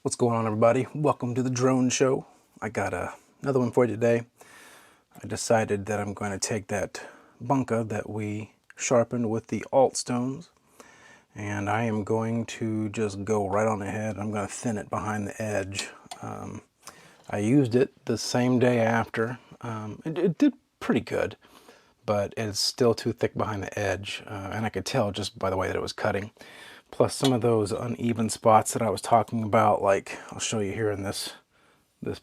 What's going on, everybody? Welcome to the drone show. I got another one for you today. I decided that I'm going to take that bunka that we sharpened with the alt stones, and I am going to just go right on ahead. I'm going to thin it behind the edge. I used it the same day after. It did pretty good, but it's still too thick behind the edge, and I could tell just by the way that it was cutting. Plus some of those uneven spots that I was talking about, like I'll show you here in this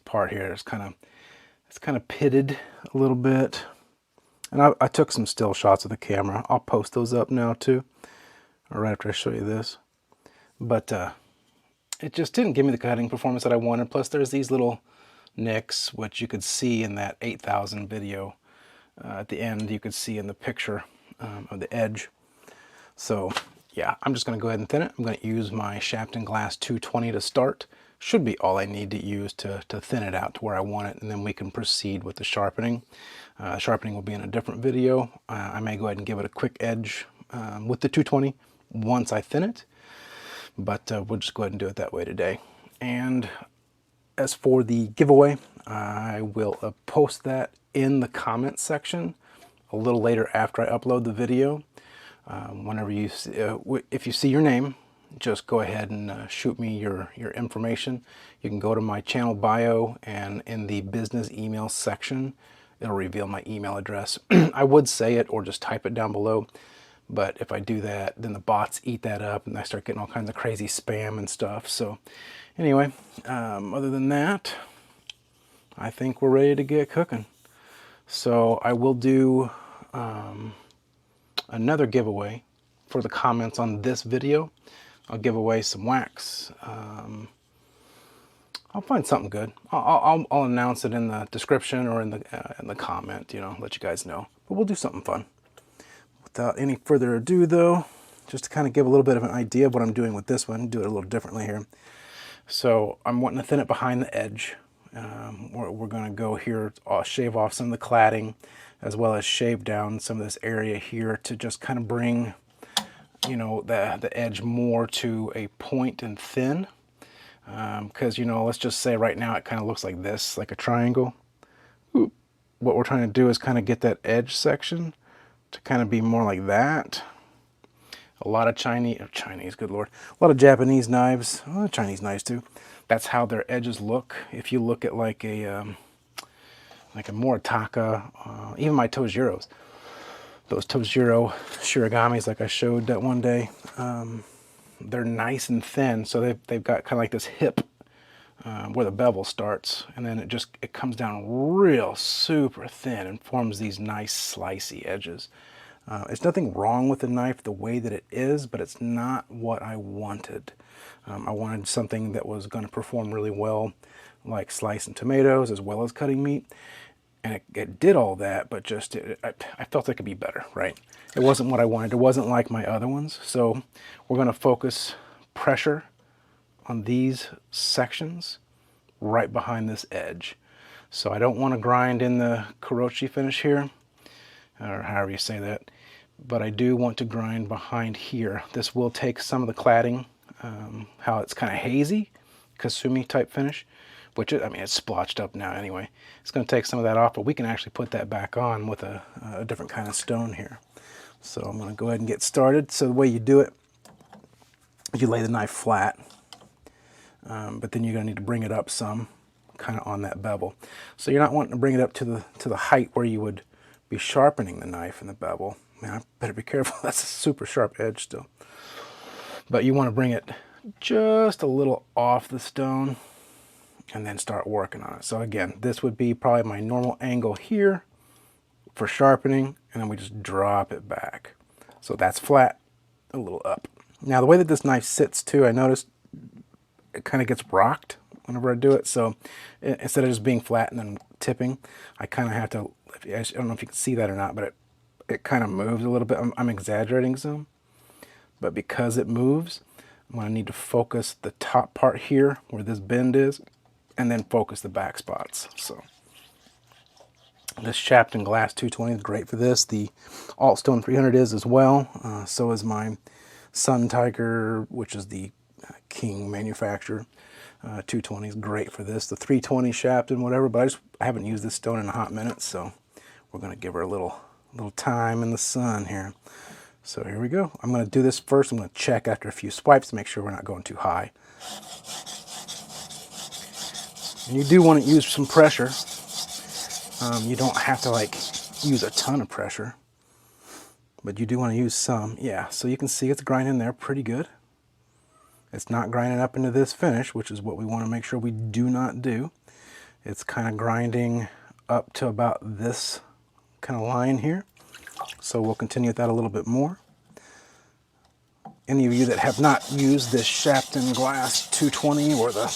part here. It's kind of pitted a little bit, and I took some still shots of the camera. I'll post those up now too, right after I show you this. But it just didn't give me the cutting performance that I wanted. Plus there's these little nicks, which you could see in that 8,000 video. At the end, you could see in the picture of the edge. So yeah, I'm just going to go ahead and thin it. I'm going to use my Shapton glass 220 to start. Should be all I need to use to thin it out to where I want it, and then we can proceed with the sharpening. Sharpening will be in a different video. I may go ahead and give it a quick edge with the 220 once I thin it, but we'll just go ahead and do it that way today. And as for the giveaway, I will post that in the comments section a little later after I upload the video. Whenever you if you see your name, just go ahead and shoot me your information. You can go to my channel bio, and in the business email section it'll reveal my email address. I would say it or just type it down below, but if I do that, then the bots eat that up and I start getting all kinds of crazy spam and stuff. So anyway, other than that, I think we're ready to get cooking. So I will do another giveaway for the comments on this video. I'll give away some wax. I'll find something good. I'll announce it in the description or in the comment, let you guys know. But we'll do something fun. Without any further ado though, just to kind of give a little bit of an idea of what I'm doing with this one, do it a little differently here. So I'm wanting to thin it behind the edge. We're going to go here, shave off some of the cladding, as well as shave down some of this area here to just kind of bring, the edge more to a point and thin. Because, let's just say right now it kind of looks like this, like a triangle. What we're trying to do is kind of get that edge section to kind of be more like that. A lot of Chinese, good Lord. A lot of Japanese knives, Chinese knives too. That's how their edges look. If you look at like a Moritaka, even my Tojiros, those Tojiro shirigamis like I showed that one day, they're nice and thin. So they've got kind of like this hip where the bevel starts, and then it comes down real super thin and forms these nice slicey edges. There's nothing wrong with the knife the way that it is, but it's not what I wanted. I wanted something that was going to perform really well, like slicing tomatoes as well as cutting meat. And it did all that, but just I felt it could be better, right? It wasn't what I wanted. It wasn't like my other ones. So we're going to focus pressure on these sections right behind this edge. So I don't want to grind in the Kurochi finish here, or however you say that, but I do want to grind behind here. This will take some of the cladding, how it's kind of hazy, Kasumi type finish, which it's splotched up now anyway. It's going to take some of that off, but we can actually put that back on with a different kind of stone here. So I'm going to go ahead and get started. So the way you do it, you lay the knife flat, but then you're going to need to bring it up some, kind of on that bevel. So you're not wanting to bring it up to the height where you would be sharpening the knife in the bevel. Man, I better be careful. That's a super sharp edge still. But you want to bring it just a little off the stone and then start working on it. So again, this would be probably my normal angle here for sharpening, and then we just drop it back. So that's flat, a little up. Now the way that this knife sits too, I noticed it kind of gets rocked whenever I do it. So instead of just being flat and then tipping, I kind of have to, I don't know if you can see that or not, but it kind of moves a little bit. I'm exaggerating some, but because it moves, I'm going to need to focus the top part here where this bend is, and then focus the back spots. So this Shapton glass 220 is great for this. The Altstone 300 is as well. So is my Sun Tiger, which is the King manufacturer. 220 is great for this. The 320 Shapton, whatever, but I haven't used this stone in a hot minute, so we're going to give her a little time in the sun here. So here we go. I'm going to do this first. I'm going to check after a few swipes to make sure we're not going too high. And you do want to use some pressure. You don't have to like use a ton of pressure, but you do want to use some. Yeah, so you can see it's grinding there pretty good. It's not grinding up into this finish, which is what we want to make sure we do not do. It's kind of grinding up to about this kind of line here. So we'll continue with that a little bit more. Any of you that have not used this Shapton Glass 220 or the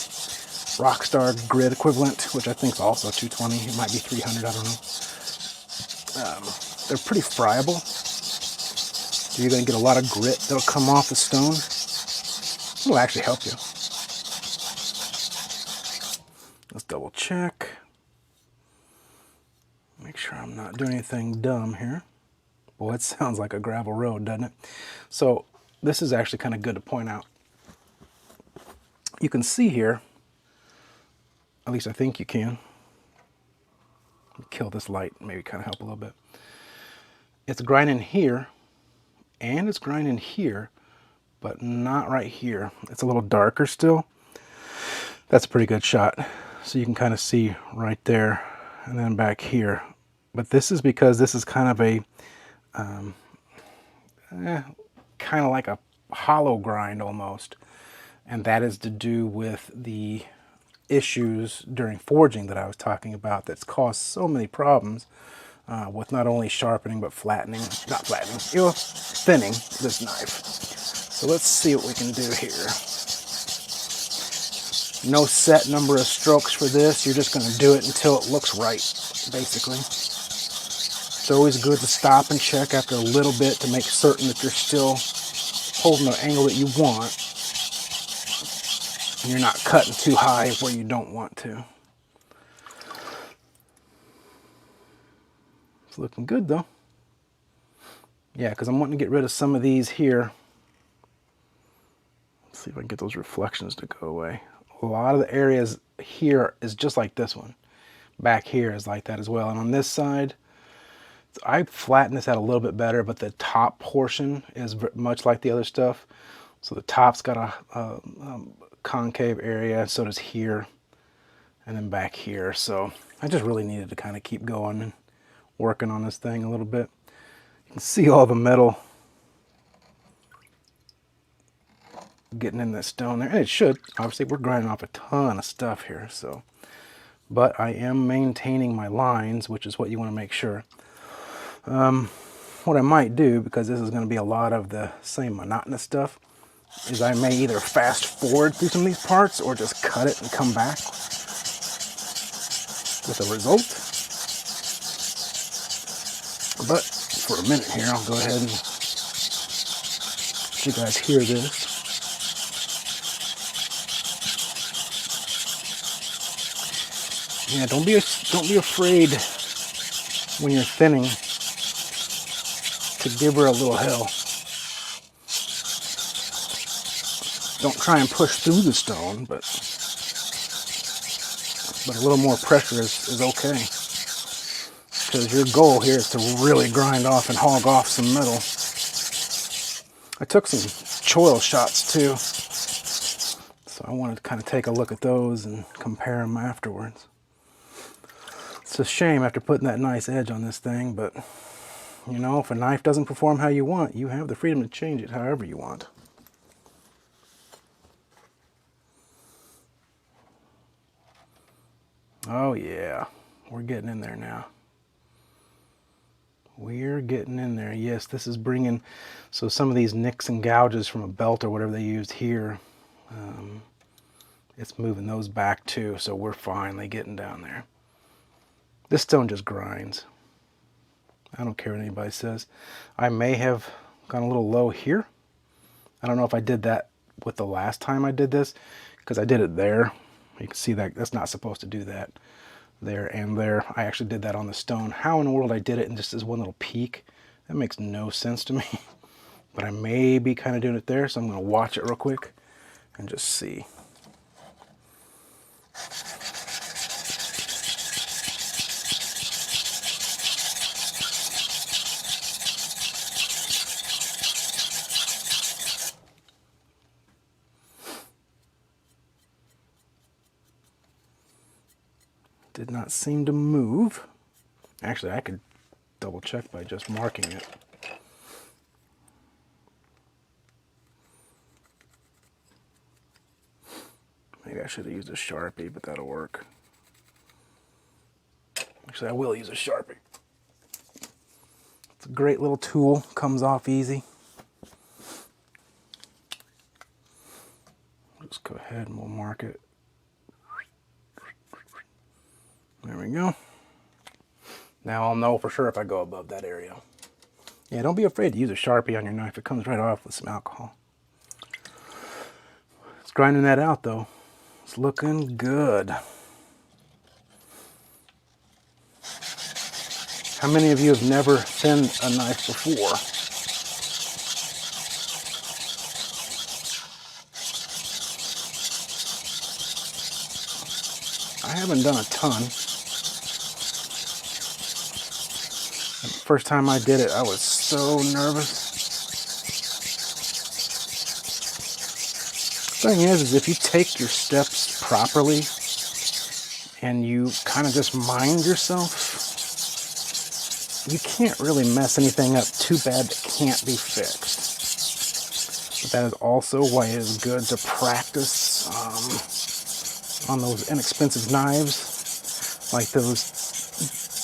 Rockstar Grid equivalent, which I think is also 220, it might be 300, I don't know. They're pretty friable. So you're going to get a lot of grit that'll come off the stone. It'll actually help you. Let's double check. Make sure I'm not doing anything dumb here. Boy, it sounds like a gravel road, doesn't it? So this is actually kind of good to point out. You can see here, at least I think you can. Kill this light, maybe kind of help a little bit. It's grinding here, and it's grinding here, but not right here. It's a little darker still. That's a pretty good shot. So you can kind of see right there and then back here. But this is because this is kind of a, kind of like a hollow grind almost. And that is to do with the issues during forging that I was talking about that's caused so many problems with not only sharpening, but flattening, not flattening, thinning this knife. So let's see what we can do here. No set number of strokes for this. You're just going to do it until it looks right, basically. It's always good to stop and check after a little bit to make certain that you're still holding the angle that you want. And you're not cutting too high where you don't want to. It's looking good though. Yeah, because I'm wanting to get rid of some of these here. Let's see if I can get those reflections to go away. A lot of the areas here is just like this one. Back here is like that as well. And on this side, I flattened this out a little bit better, but the top portion is much like the other stuff. So the top's got a concave area, so does here, and then back here. So I just really needed to kind of keep going and working on this thing a little bit. You can see all the metal getting in this stone there, and it should. Obviously, we're grinding off a ton of stuff here, so. But I am maintaining my lines, which is what you want to make sure. What I might do, because this is going to be a lot of the same monotonous stuff, is I may either fast forward through some of these parts or just cut it and come back with a result. But for a minute here, I'll go ahead and let you guys hear this. Yeah, don't be afraid when you're thinning to give her a little hell. Don't try and push through the stone, but a little more pressure is okay. Because your goal here is to really grind off and hog off some metal. I took some choil shots too, so I wanted to kind of take a look at those and compare them afterwards. It's a shame after putting that nice edge on this thing, but you know, if a knife doesn't perform how you want, you have the freedom to change it however you want. Oh yeah, we're getting in there now. We're getting in there. Yes, this is bringing, so some of these nicks and gouges from a belt or whatever they used here, it's moving those back too, so we're finally getting down there. This stone just grinds. I don't care what anybody says. I may have gone a little low here. I don't know if I did that with the last time I did this, because I did it there. You can see that that's not supposed to do that. There and there. I actually did that on the stone. How in the world I did it in just this one little peak, that makes no sense to me. But I may be kind of doing it there, so I'm going to watch it real quick, and just see. Did not seem to move. Actually, I could double check by just marking it. Maybe I should have used a Sharpie, but that'll work. Actually, I will use a Sharpie. It's a great little tool, comes off easy. Just go ahead and we'll mark it. There we go. Now I'll know for sure if I go above that area. Yeah, don't be afraid to use a Sharpie on your knife. It comes right off with some alcohol. It's grinding that out though. It's looking good. How many of you have never thinned a knife before? I haven't done a ton. The first time I did it, I was so nervous. The thing is if you take your steps properly and you kind of just mind yourself, you can't really mess anything up too bad that can't be fixed. But that is also why it is good to practice on those inexpensive knives, like those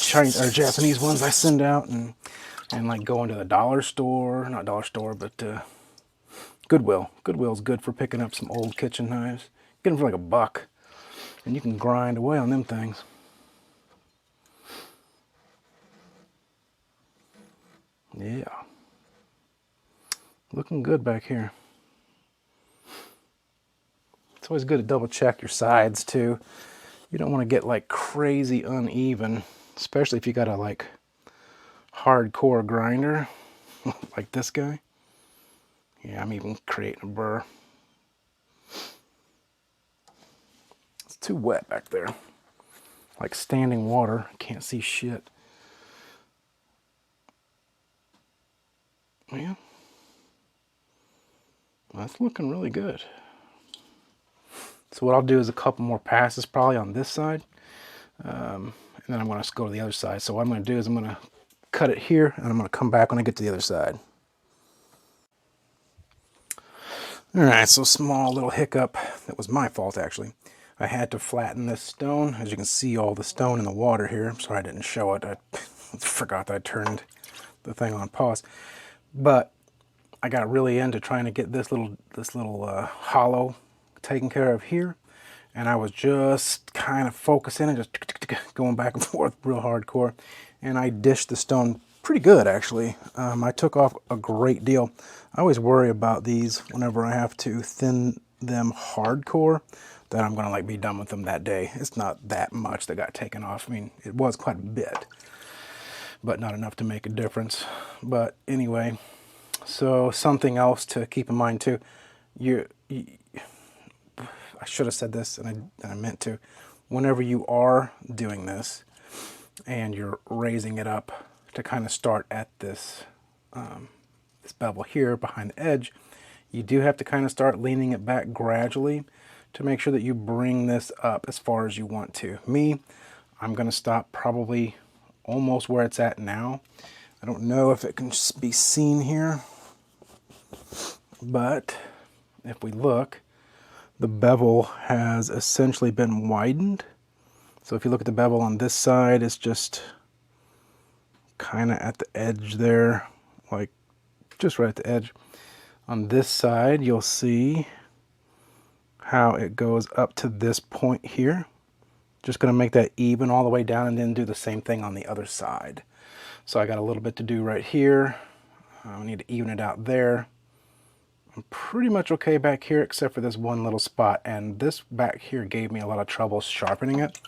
Chinese or Japanese ones I send out, and like go into the dollar store, not dollar store, but Goodwill. Goodwill's good for picking up some old kitchen knives. Get them for like $1, and you can grind away on them things. Yeah. Looking good back here. It's always good to double check your sides too. You don't want to get like crazy uneven, especially if you got a like hardcore grinder like this guy. Yeah, I'm even creating a burr. It's too wet back there. Like standing water, can't see shit. Yeah. That's looking really good. So what I'll do is a couple more passes probably on this side. And then I'm going to go to the other side. So what I'm going to do is I'm going to cut it here, and I'm going to come back when I get to the other side. Alright, so small little hiccup. That was my fault actually. I had to flatten this stone. As you can see, all the stone in the water here. I'm sorry I didn't show it. I forgot that I turned the thing on pause. But I got really into trying to get this little hollow taken care of here. And I was just kind of focusing and just going back and forth real hardcore. And I dished the stone pretty good actually. I took off a great deal. I always worry about these whenever I have to thin them hardcore, that I'm gonna like be done with them that day. It's not that much that got taken off. I mean, it was quite a bit, but not enough to make a difference. But anyway, so something else to keep in mind too. I should have said this, and I meant to. Whenever you are doing this, and you're raising it up to kind of start at this this bevel here behind the edge, you do have to kind of start leaning it back gradually to make sure that you bring this up as far as you want to. Me, I'm going to stop probably almost where it's at now. I don't know if it can be seen here, but if we look, the bevel has essentially been widened. So if you look at the bevel on this side, it's just kind of at the edge there, like just right at the edge. On this side, you'll see how it goes up to this point here. Just going to make that even all the way down, and then do the same thing on the other side. So I got a little bit to do right here. I need to even it out there. I'm pretty much okay back here except for this one little spot, and this back here gave me a lot of trouble sharpening it,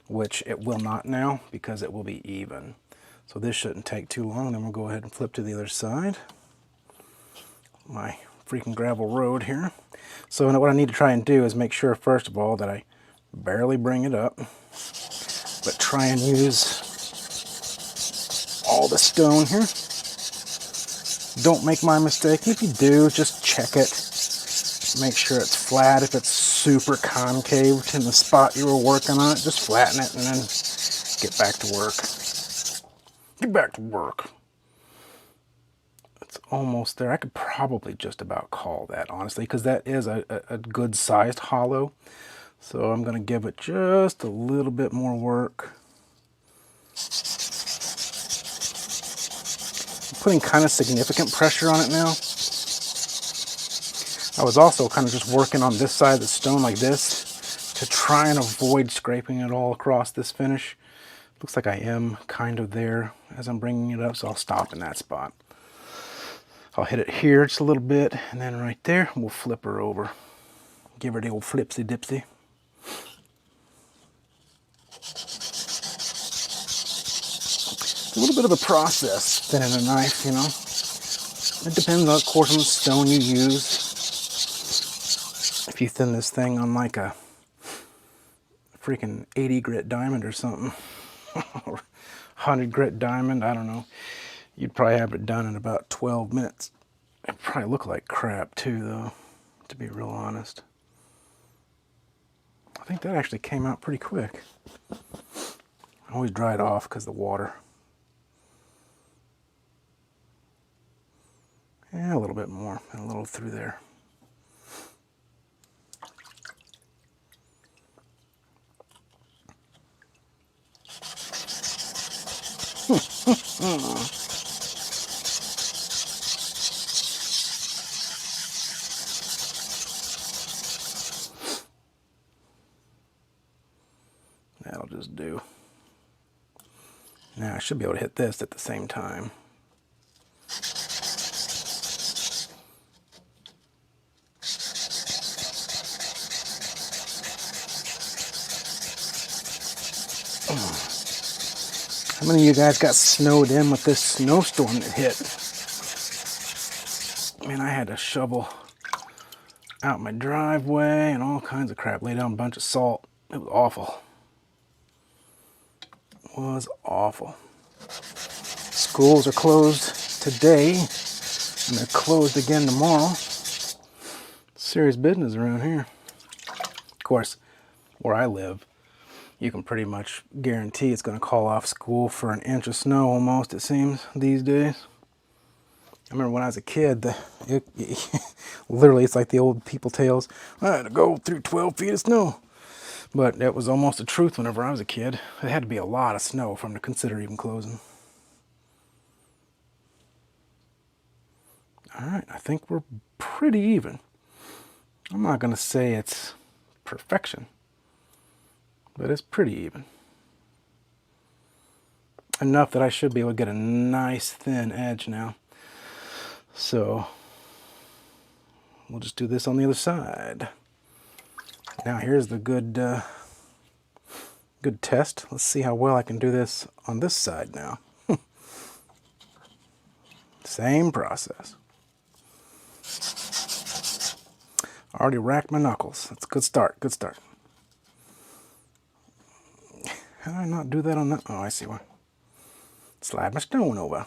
which it will not now because it will be even. So this shouldn't take too long. Then we'll go ahead and flip to the other side. My freaking gravel road here. So what I need to try and do is make sure, first of all, that I barely bring it up, but try and use all the stone here. Don't make my mistake. If you do, just check it. Make sure it's flat. If it's super concaved in the spot you were working on it, just flatten it and then get back to work. Get back to work. It's almost there. I could probably just about call that, honestly, because that is a good sized hollow. So I'm going to give it just a little bit more work. I'm putting kind of significant pressure on it now. I was also kind of just working on this side of the stone like this to try and avoid scraping it all across this finish. Looks like I am kind of there as I'm bringing it up, so I'll stop in that spot. I'll hit it here just a little bit, and then right there, we'll flip her over. Give her the old flipsy dipsy. It's a little bit of a process thinning a knife, you know. It depends, of course, on the stone you use. If you thin this thing on like a freaking 80 grit diamond or something, or 100 grit diamond, I don't know, you'd probably have it done in about 12 minutes. It'd probably look like crap too, though, to be real honest. I think that actually came out pretty quick. I always dry it off because of the water. Yeah, a little bit more, and a little through there. That'll just do. Now I should be able to hit this at the same time. How many of you guys got snowed in with this snowstorm that hit? Man, I had to shovel out my driveway and all kinds of crap. Lay down a bunch of salt. It was awful. It was awful. Schools are closed today, and they're closed again tomorrow. Serious business around here. Of course, where I live, you can pretty much guarantee it's going to call off school for an inch of snow almost, it seems, these days. I remember when I was a kid, literally it's like the old people tales. I had to go through 12 feet of snow. But that was almost the truth whenever I was a kid. It had to be a lot of snow for them to consider even closing. All right, I think we're pretty even. I'm not going to say it's perfection, but it's pretty even. Enough that I should be able to get a nice thin edge now. So we'll just do this on the other side. Now here's the good test. Let's see how well I can do this on this side now. Same process. Already racked my knuckles. That's a good start, good start. How did I not do that on that? Oh, I see why. Slide my stone over.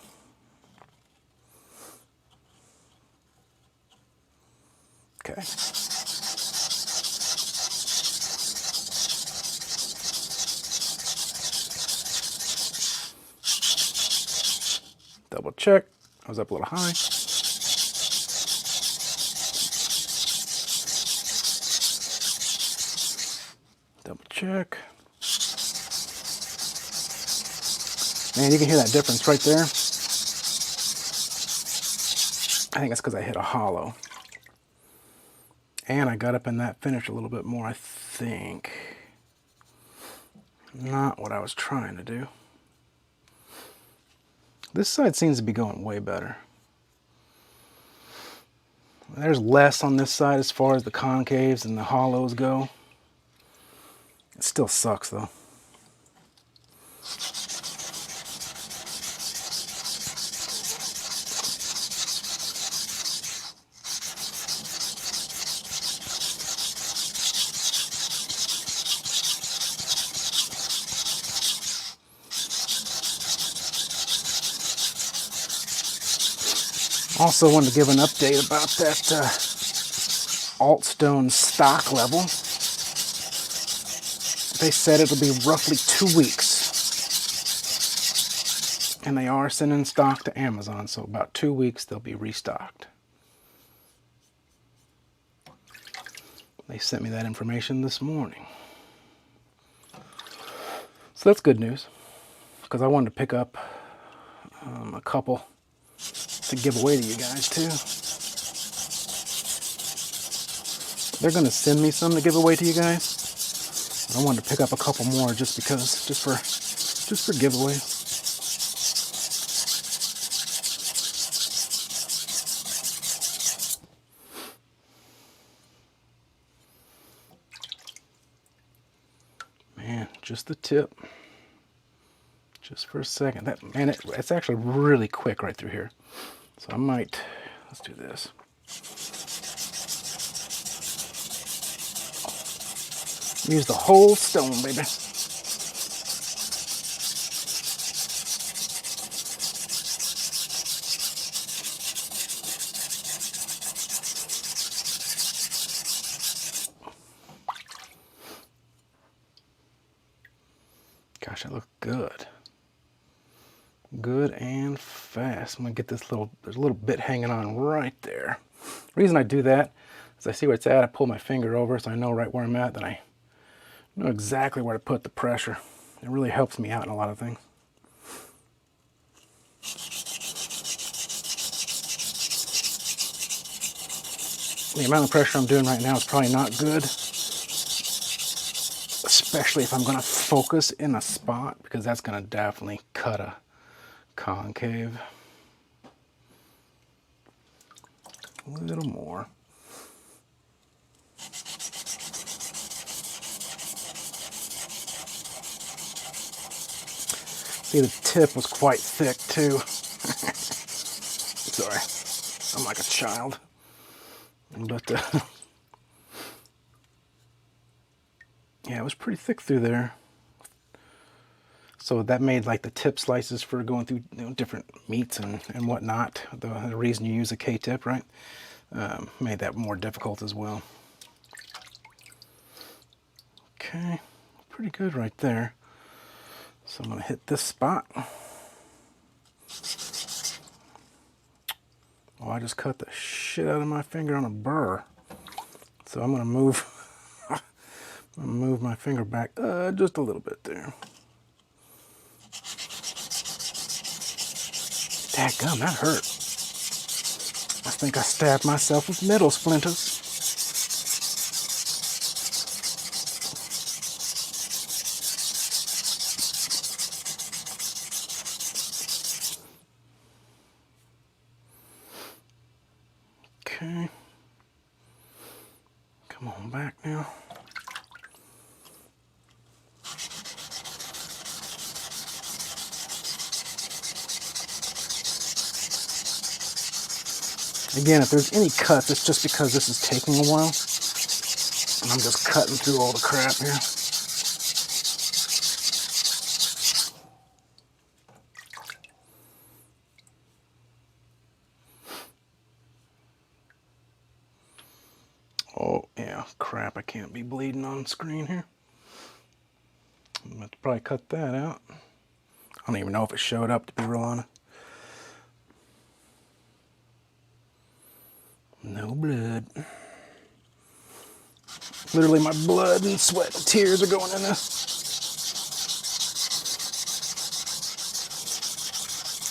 Okay. Double check. I was up a little high. Double check. Man, you can hear that difference right there. I think that's because I hit a hollow. And I got up in that finish a little bit more, I think. Not what I was trying to do. This side seems to be going way better. There's less on this side as far as the concaves and the hollows go. It still sucks though. Also wanted to give an update about that Altstone stock level. They said it'll be roughly 2 weeks. And they are sending stock to Amazon, so about 2 weeks they'll be restocked. They sent me that information this morning. So that's good news, because I wanted to pick up a couple to give away to you guys too. They're going to send me some to give away to you guys. I wanted to pick up a couple more just because, just for giveaway. Man, just the tip. Just for a second. It's actually really quick right through here. So I might, let's do this. Use the whole stone, baby. Gosh, that looks good. Good and fast. I'm gonna get this there's a little bit hanging on right there. The reason I do that is I see where it's at, I pull my finger over so I know right where I'm at, then I know exactly where to put the pressure. It really helps me out in a lot of things. The amount of pressure I'm doing right now is probably not good, especially if I'm going to focus in a spot, because that's going to definitely cut a concave. A little more. See, the tip was quite thick too. Sorry, I'm like a child. But yeah, it was pretty thick through there. So that made like the tip slices for going through different meats and whatnot. The reason you use a K-tip, right? Made that more difficult as well. Okay, pretty good right there. So I'm gonna hit this spot. Oh, I just cut the shit out of my finger on a burr. So I'm gonna move, my finger back just a little bit there. Dadgum, that hurt. I think I stabbed myself with metal splinters. Okay. Come on back now. Again, if there's any cuts, it's just because this is taking a while. And I'm just cutting through all the crap here. Oh, yeah, crap, I can't be bleeding on screen here. I'm going to have to probably cut that out. I don't even know if it showed up, to be real honest. No blood. Literally, my blood and sweat and tears are going in this.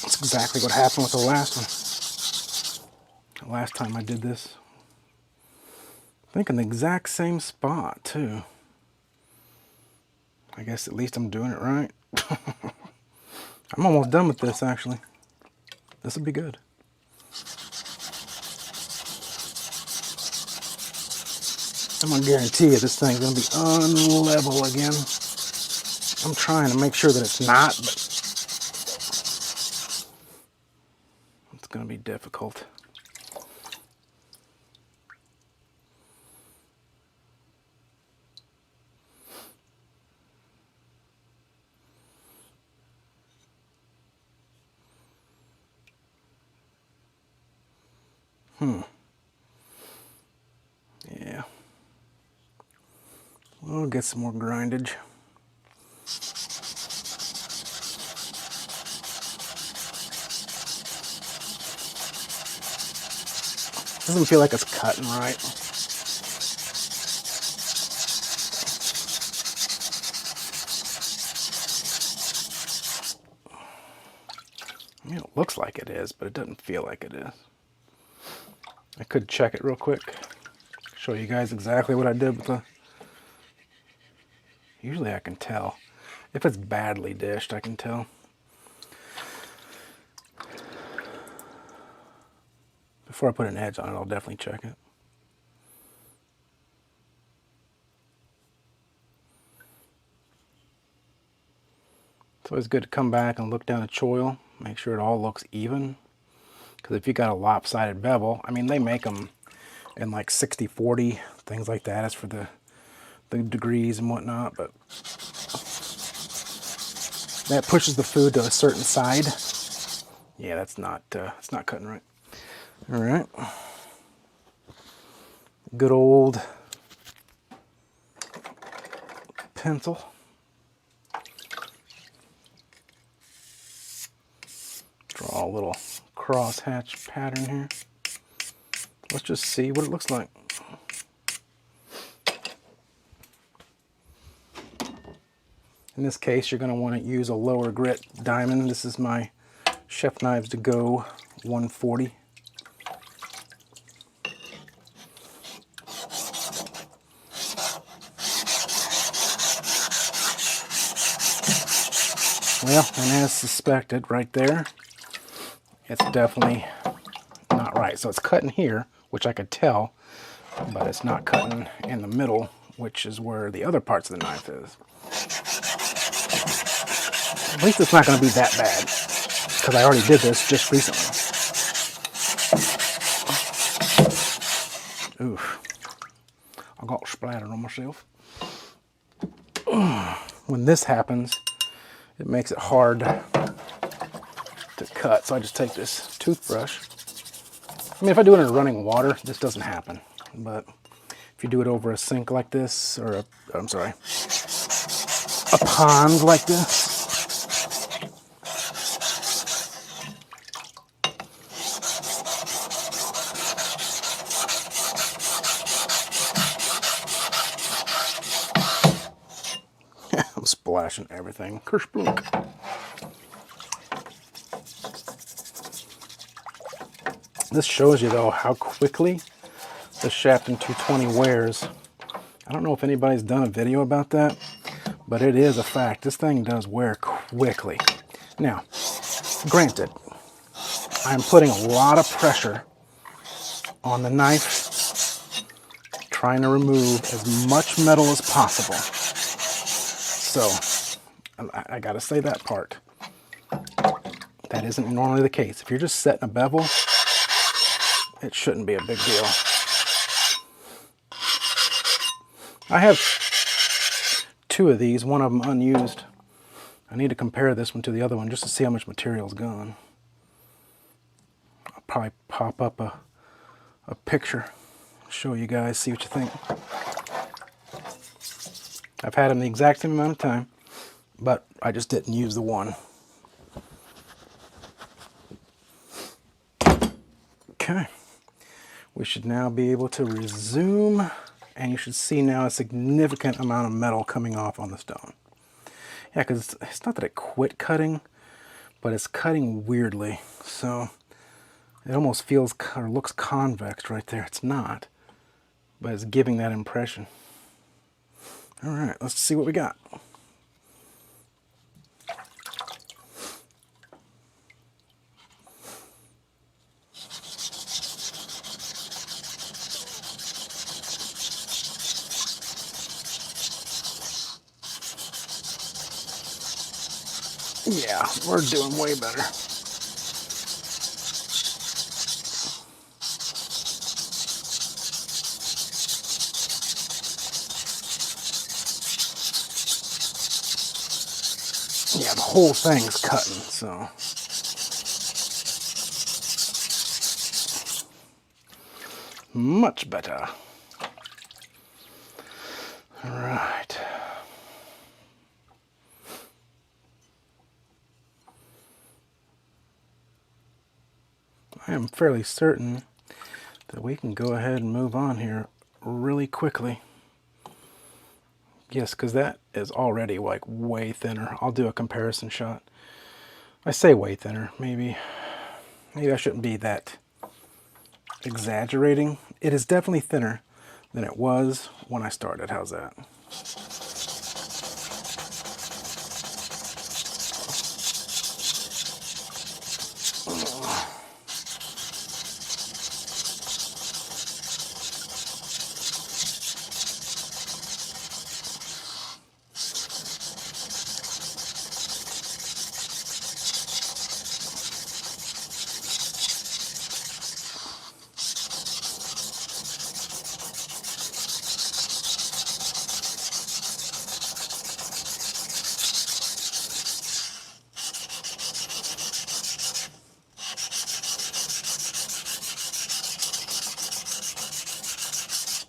That's exactly what happened with the last one. The last time I did this. I think in the exact same spot, too. I guess at least I'm doing it right. I'm almost done with this, actually. This will be good. I'm gonna guarantee you this thing's gonna be unlevel again. I'm trying to make sure that it's not, but it's gonna be difficult. Yeah. We'll get some more grindage. Doesn't feel like it's cutting right. I mean, it looks like it is, but it doesn't feel like it is. I could check it real quick. Show you guys exactly what I did with the... Usually I can tell. If it's badly dished, I can tell. Before I put an edge on it, I'll definitely check it. It's always good to come back and look down at choil, make sure it all looks even. Because if you got a lopsided bevel, I mean, they make them in like 60-40, things like that. As for the degrees and whatnot, but that pushes the food to a certain side. Yeah, that's not it's not cutting right. All right, good old pencil. Draw a little crosshatch pattern here. Let's just see what it looks like. In this case, you're going to want to use a lower grit diamond. This is my Chef Knives to Go 140. Well, and as suspected, right there, it's definitely not right. So it's cutting here, which I could tell, but it's not cutting in the middle, which is where the other parts of the knife is. At least it's not going to be that bad, because I already did this just recently. Oof. I got splattered on myself. When this happens, it makes it hard to cut, so I just take this toothbrush. I mean, if I do it in running water, this doesn't happen. But if you do it over a sink like this, or a pond like this, I'm splashing everything. Kerspunk. This shows you, though, how quickly the Shapton 220 wears. I don't know if anybody's done a video about that, but it is a fact. This thing does wear quickly. Now, granted, I'm putting a lot of pressure on the knife, trying to remove as much metal as possible. So, I gotta say that part. That isn't normally the case. If you're just setting a bevel, it shouldn't be a big deal. I have 2 of these, one of them unused. I need to compare this one to the other one just to see how much material's gone. I'll probably pop up a picture, show you guys, see what you think. I've had them the exact same amount of time, but I just didn't use the one. Okay. We should now be able to resume, and you should see now a significant amount of metal coming off on the stone. Yeah, because it's not that it quit cutting, but it's cutting weirdly. So it almost feels or looks convex right there. It's not, but it's giving that impression. All right, let's see what we got. Yeah, we're doing way better. Yeah, the whole thing's cutting, so. Much better. All right. I am fairly certain that we can go ahead and move on here really quickly. Yes, because that is already like way thinner. I'll do a comparison shot. I say way thinner. Maybe I shouldn't be that exaggerating. It is definitely thinner than it was when I started. How's that?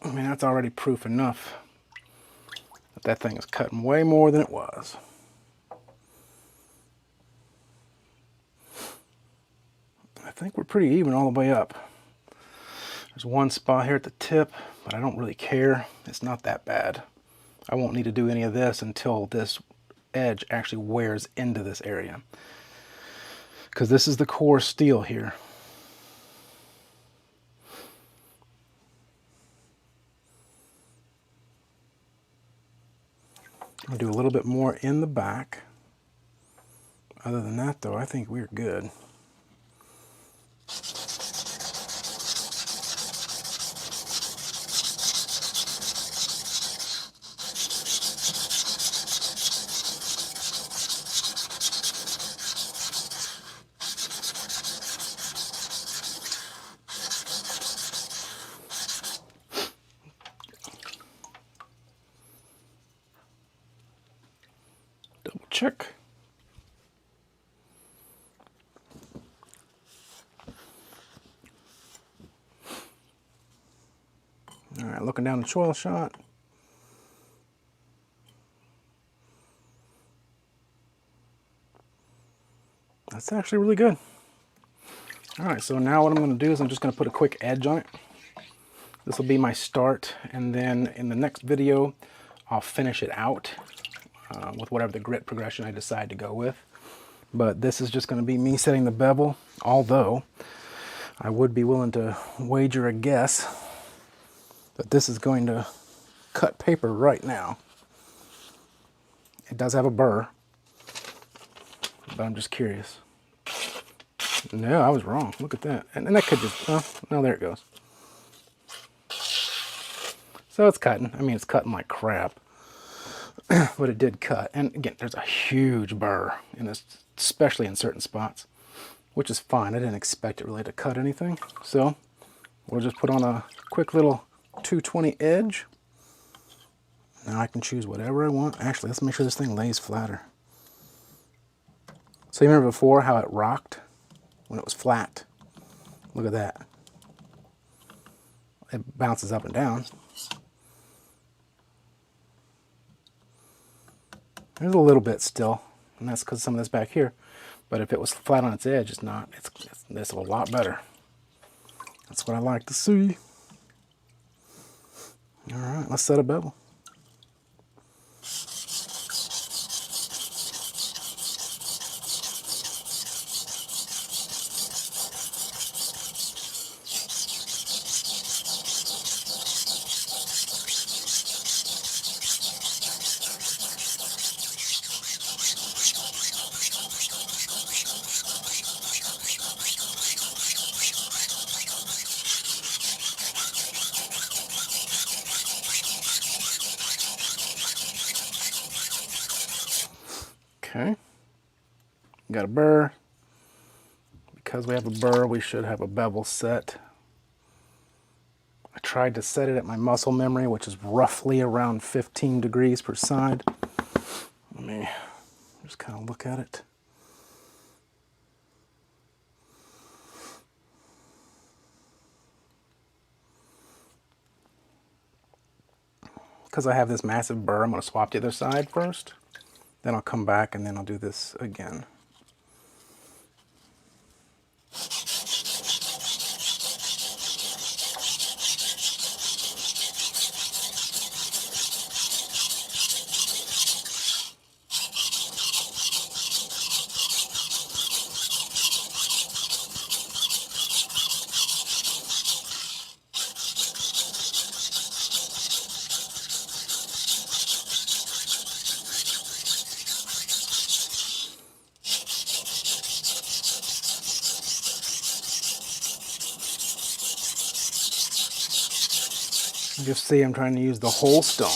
I mean, that's already proof enough that that thing is cutting way more than it was. I think we're pretty even all the way up. There's one spot here at the tip, but I don't really care. It's not that bad. I won't need to do any of this until this edge actually wears into this area, because this is the core steel here. I'll do a little bit more in the back. Other than that, though, I think we're good. Double check. All right, looking down the choil shot. That's actually really good. All right, so now what I'm going to do is I'm just going to put a quick edge on it. This will be my start, and then in the next video, I'll finish it out with whatever the grit progression I decide to go with. But this is just going to be me setting the bevel, although I would be willing to wager a guess that this is going to cut paper right now. It does have a burr, but I'm just curious. No, I was wrong. Look at that. And that could just, oh, no, there it goes. So it's cutting. I mean, it's cutting like crap, but it did cut. And again, there's a huge burr in this, especially in certain spots, which is fine. I didn't expect it really to cut anything. So we'll just put on a quick little 220 edge. Now I can choose whatever I want. Actually, let's make sure this thing lays flatter. So you remember before how it rocked when it was flat? Look at that. It bounces up and down. There's a little bit still, and that's because some of this back here. But if it was flat on its edge, it's not. It's a lot better. That's what I like to see. All right, let's set a bevel. Okay, got a burr. Because we have a burr, we should have a bevel set. I tried to set it at my muscle memory, which is roughly around 15 degrees per side. Let me just kind of look at it. because I have this massive burr, I'm going to swap the other side first. Then I'll come back and then I'll do this again. Just see, I'm trying to use the whole stone.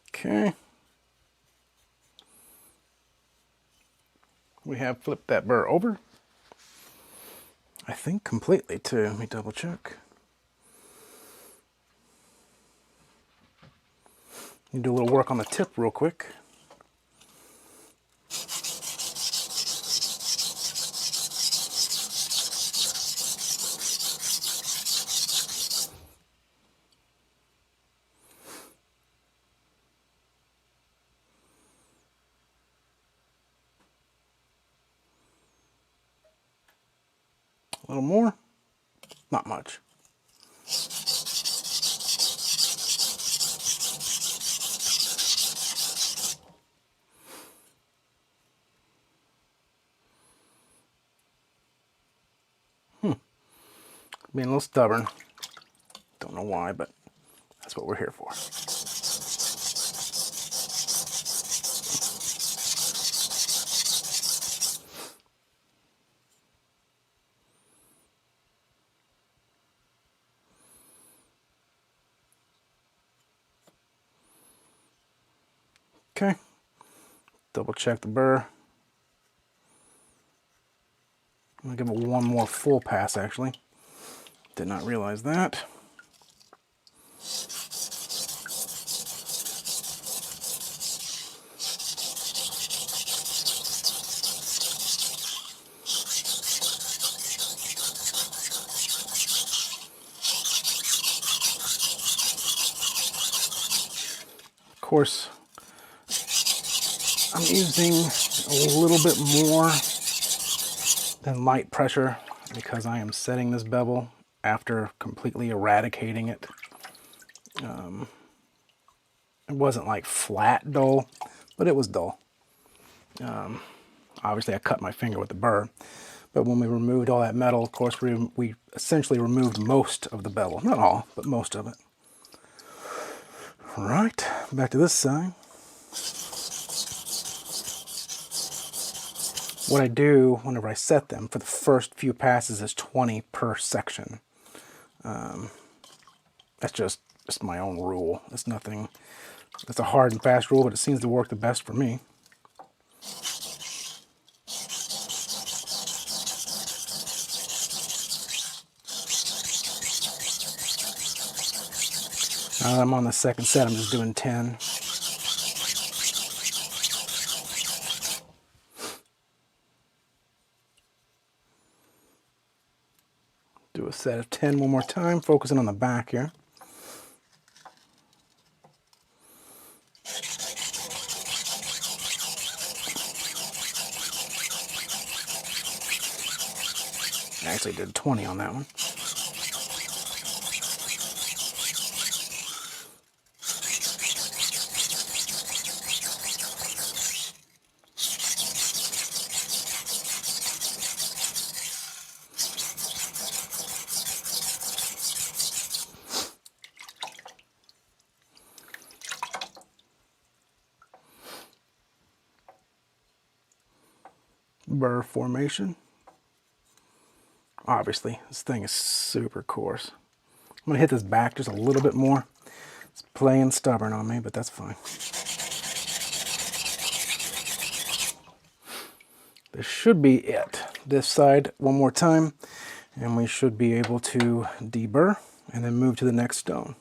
Okay. We have flipped that burr over. I think completely too. Let me double check. You do a little work on the tip real quick. A little more, not much. Being a little stubborn. Don't know why, but that's what we're here for. Okay, double check the burr. I'm gonna give it one more full pass actually. Did not realize that. Of course, I'm using a little bit more than light pressure because I am setting this bevel after completely eradicating it. It wasn't like flat dull, but it was dull. Obviously I cut my finger with the burr, but when we removed all that metal, of course we essentially removed most of the bevel. Not all, but most of it. All right, back to this side. What I do whenever I set them for the first few passes is 20 per section. That's just my own rule. It's nothing, it's a hard and fast rule, but it seems to work the best for me. Now that I'm on the second set, I'm just doing 10. Do a set of 10 one more time, focusing on the back here. I actually did 20 on that one. Burr formation. Obviously, this thing is super coarse. I'm gonna hit this back just a little bit more. It's playing stubborn on me, but that's fine. This should be it. This side one more time, and we should be able to deburr and then move to the next stone.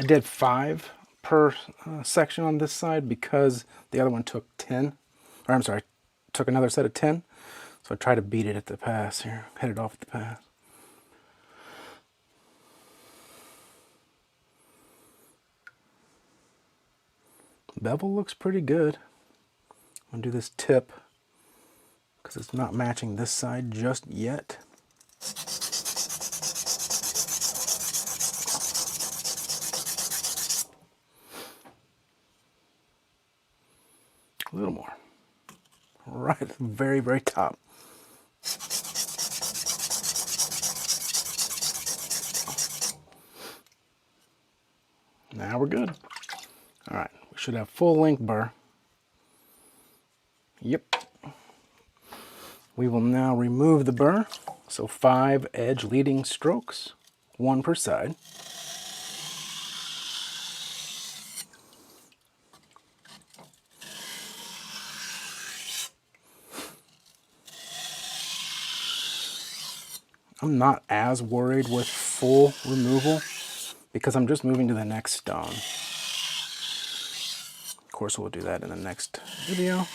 did 5 per section on this side because the other one took 10. Or I'm sorry, took another set of 10. So I try to beat it at the pass here, head it off at the pass. Bevel looks pretty good. I'm gonna do this tip because it's not matching this side just yet. A little more. Right at the very, very top. Now we're good. All right, we should have full length burr. Yep. We will now remove the burr. So 5 edge leading strokes, 1 per side. I'm not as worried with full removal because I'm just moving to the next stone. Of course, we'll do that in the next video.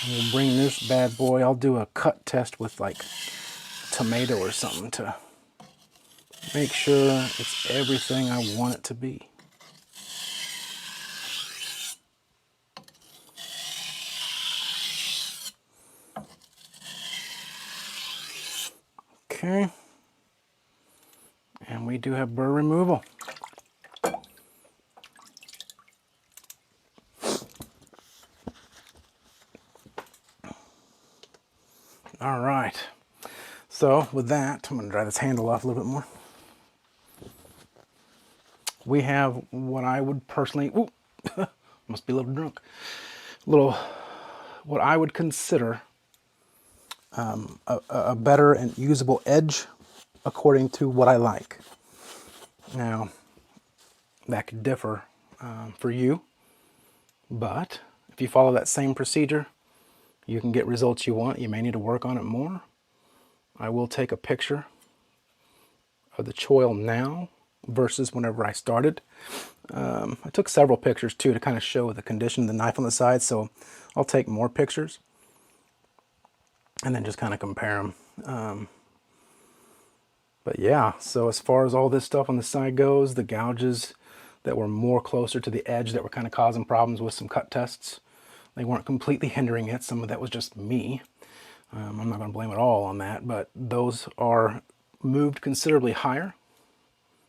And we'll bring this bad boy. I'll do a cut test with like tomato or something to make sure it's everything I want it to be. Okay. And we do have burr removal. All right. So with that, I'm going to dry this handle off a little bit more. We have what I would personally, must be a little drunk, what I would consider a better and usable edge according to what I like. Now, that could differ for you, but if you follow that same procedure, you can get results you want. You may need to work on it more. I will take a picture of the choil now versus whenever I started. I took several pictures too to kind of show the condition of the knife on the side, so I'll take more pictures and then just kind of compare them. But yeah, so as far as all this stuff on the side goes, the gouges that were more closer to the edge that were kind of causing problems with some cut tests, they weren't completely hindering it. Some of that was just me. I'm not going to blame it all on that, but those are moved considerably higher.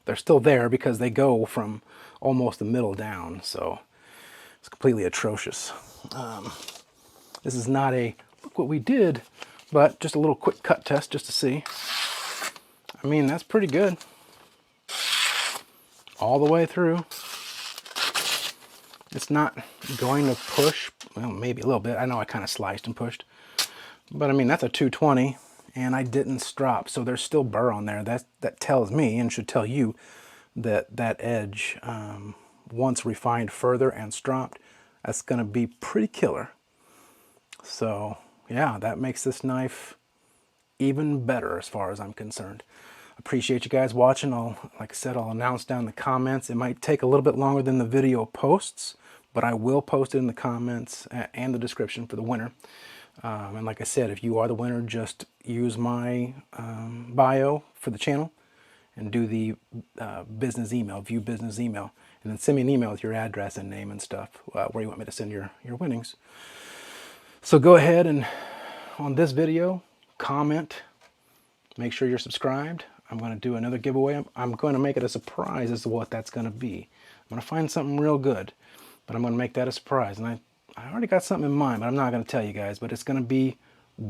They're still there because they go from almost the middle down, so it's completely atrocious. This is not a look what we did, but just a little quick cut test just to see. I mean, that's pretty good. All the way through. It's not going to push, well, maybe a little bit. I know I kind of sliced and pushed, but I mean, that's a 220 and I didn't strop, so there's still burr on there. That tells me and should tell you that that edge, once refined further and stropped, that's going to be pretty killer. So yeah, that makes this knife even better as far as I'm concerned. Appreciate you guys watching. Like I said, I'll announce down in the comments. It might take a little bit longer than the video posts, but I will post it in the comments and the description for the winner. And like I said, if you are the winner, just use my bio for the channel and do the business email, view business email, and then send me an email with your address and name and stuff, where you want me to send your winnings. So go ahead and on this video, comment, make sure you're subscribed. I'm going to do another giveaway. I'm going to make it a surprise as to what that's going to be. I'm going to find something real good, but I'm going to make that a surprise. And I already got something in mind, but I'm not going to tell you guys, but it's going to be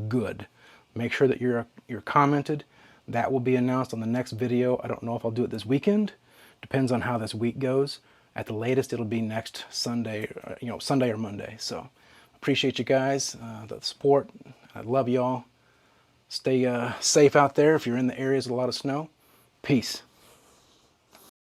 good. Make sure that you're commented. That will be announced on the next video. I don't know if I'll do it this weekend. Depends on how this week goes. At the latest, it'll be next Sunday, Sunday or Monday. So appreciate you guys, the support. I love y'all. Stay safe out there if you're in the areas with a lot of snow. Peace.